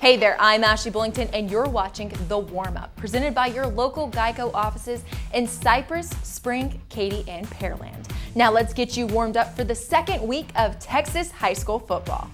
Hey there, I'm Ashley Bullington, and you're watching The Warm-Up, presented by your local Geico offices in Cypress, Spring, Katy, and Pearland. Now let's get you warmed up for the second week of Texas high school football.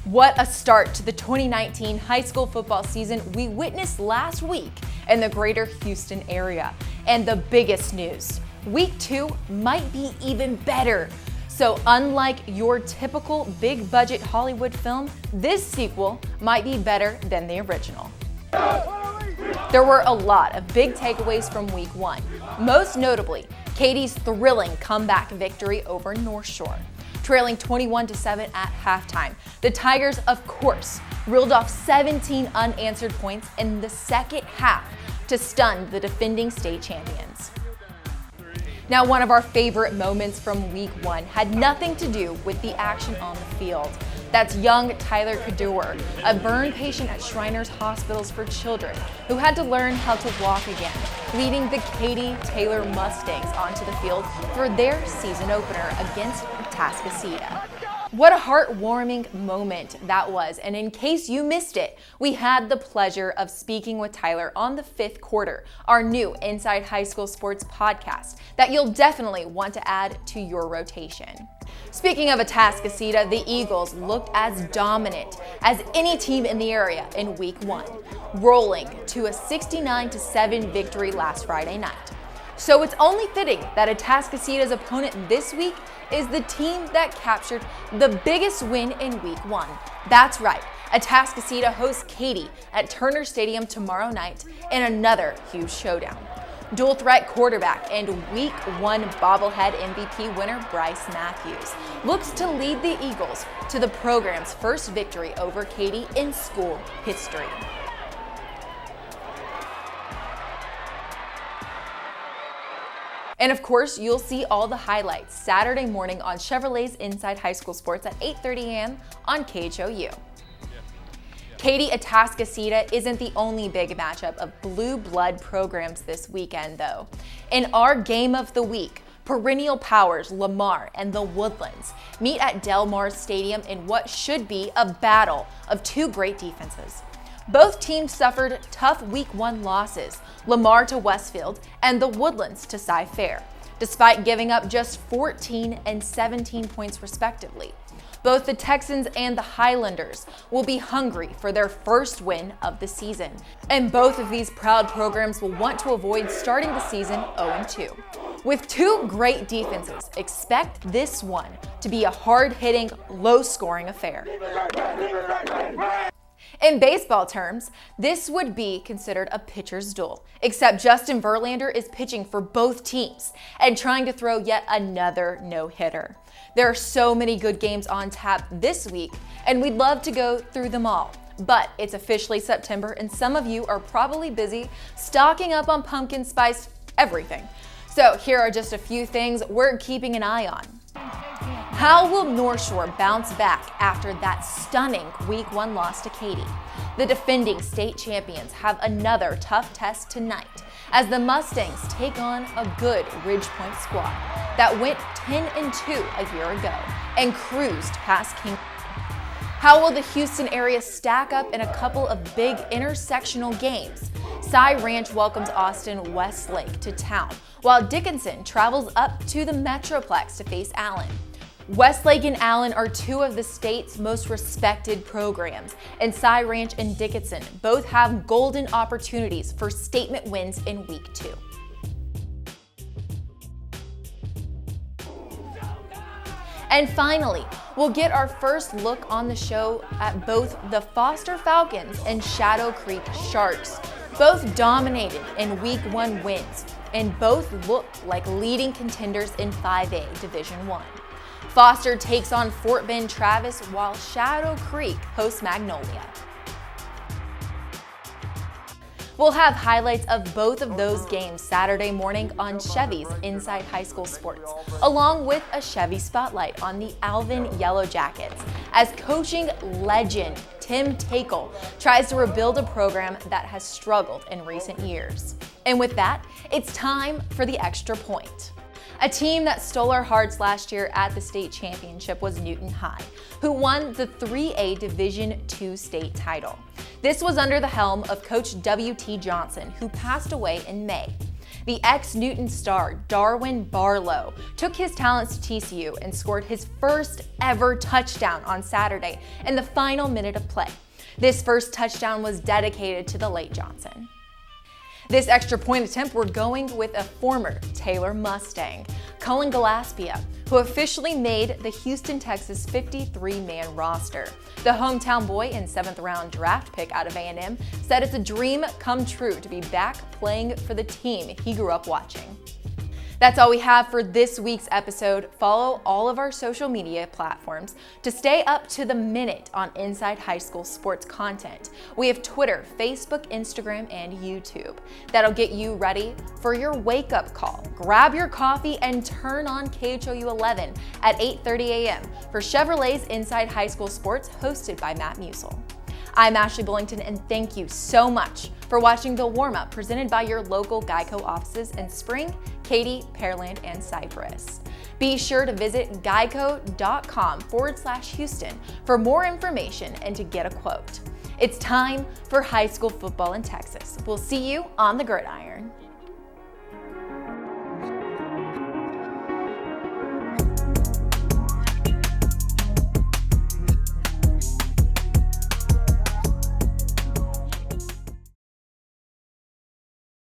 What a start to the 2019 high school football season we witnessed last week in the greater Houston area. And the biggest news, week 2 might be even better. So unlike your typical big budget Hollywood film, this sequel might be better than the original. There were a lot of big takeaways from week 1, most notably Katy's thrilling comeback victory over North Shore. Trailing 21-7 at halftime, the Tigers, of course, reeled off 17 unanswered points in the second half to stun the defending state champions. Now, one of our favorite moments from week 1 had nothing to do with the action on the field. That's young Tyler Kaddour, a burn patient at Shriners Hospitals for Children who had to learn how to walk again, leading the Katy Taylor Mustangs onto the field for their season opener against Atascocita. What a heartwarming moment that was, and in case you missed it, we had the pleasure of speaking with Tyler on the 5th quarter, our new Inside High School Sports podcast that you'll definitely want to add to your rotation. Speaking of Atascocita, the Eagles looked as dominant as any team in the area in week 1, rolling to a 69-7 victory last Friday night. So it's only fitting that Atascocita's opponent this week is the team that captured the biggest win in week 1. That's right, Atascocita hosts Katy at Turner Stadium tomorrow night in another huge showdown. Dual threat quarterback and week 1 bobblehead MVP winner Bryce Matthews looks to lead the Eagles to the program's first victory over Katy in school history. And of course, you'll see all the highlights Saturday morning on Chevrolet's Inside High School Sports at 8:30 a.m. on KHOU. Katy Atascocita isn't the only big matchup of blue blood programs this weekend, though. In our game of the week, perennial powers Lamar and the Woodlands meet at Del Mar Stadium in what should be a battle of two great defenses. Both teams suffered tough week 1 losses, Lamar to Westfield and the Woodlands to Cy-Fair, despite giving up just 14 and 17 points respectively. Both the Texans and the Highlanders will be hungry for their first win of the season, and both of these proud programs will want to avoid starting the season 0-2. With two great defenses, expect this one to be a hard-hitting, low-scoring affair. In baseball terms, this would be considered a pitcher's duel, except Justin Verlander is pitching for both teams and trying to throw yet another no-hitter. There are so many good games on tap this week, and we'd love to go through them all. But it's officially September, and some of you are probably busy stocking up on pumpkin spice everything. So here are just a few things we're keeping an eye on. How will North Shore bounce back after that stunning week 1 loss to Katy? The defending state champions have another tough test tonight as the Mustangs take on a good Ridge Point squad that went 10-2 a year ago and cruised past King. How will the Houston area stack up in a couple of big intersectional games? Cy Ranch welcomes Austin Westlake to town, while Dickinson travels up to the Metroplex to face Allen. Westlake and Allen are two of the state's most respected programs, and Cy Ranch and Dickinson both have golden opportunities for statement wins in week 2. And finally, we'll get our first look on the show at both the Foster Falcons and Shadow Creek Sharks. Both dominated in week 1 wins, and both look like leading contenders in 5A Division 1. Foster takes on Fort Bend Travis, while Shadow Creek hosts Magnolia. We'll have highlights of both of those games Saturday morning on Chevy's Inside High School Sports, along with a Chevy spotlight on the Alvin Yellow Jackets, as coaching legend Tim Takel tries to rebuild a program that has struggled in recent years. And with that, it's time for the extra point. A team that stole our hearts last year at the state championship was Newton High, who won the 3A Division II state title. This was under the helm of Coach W.T. Johnson, who passed away in May. The ex-Newton star, Darwin Barlow, took his talents to TCU and scored his first ever touchdown on Saturday in the final minute of play. This first touchdown was dedicated to the late Johnson. This extra point attempt, we're going with a former Taylor Mustang, Cullen Gillespie, who officially made the Houston, Texas 53-man roster. The hometown boy and 7th round draft pick out of A&M said it's a dream come true to be back playing for the team he grew up watching. That's all we have for this week's episode. Follow all of our social media platforms to stay up to the minute on Inside High School sports content. We have Twitter, Facebook, Instagram, and YouTube. That'll get you ready for your wake-up call. Grab your coffee and turn on KHOU 11 at 8:30 a.m. for Chevrolet's Inside High School Sports, hosted by Matt Musil. I'm Ashley Bullington, and thank you so much for watching the Warmup presented by your local Geico offices in Spring, Katy, Pearland, and Cypress. Be sure to visit geico.com/Houston for more information and to get a quote. It's time for high school football in Texas. We'll see you on the gridiron.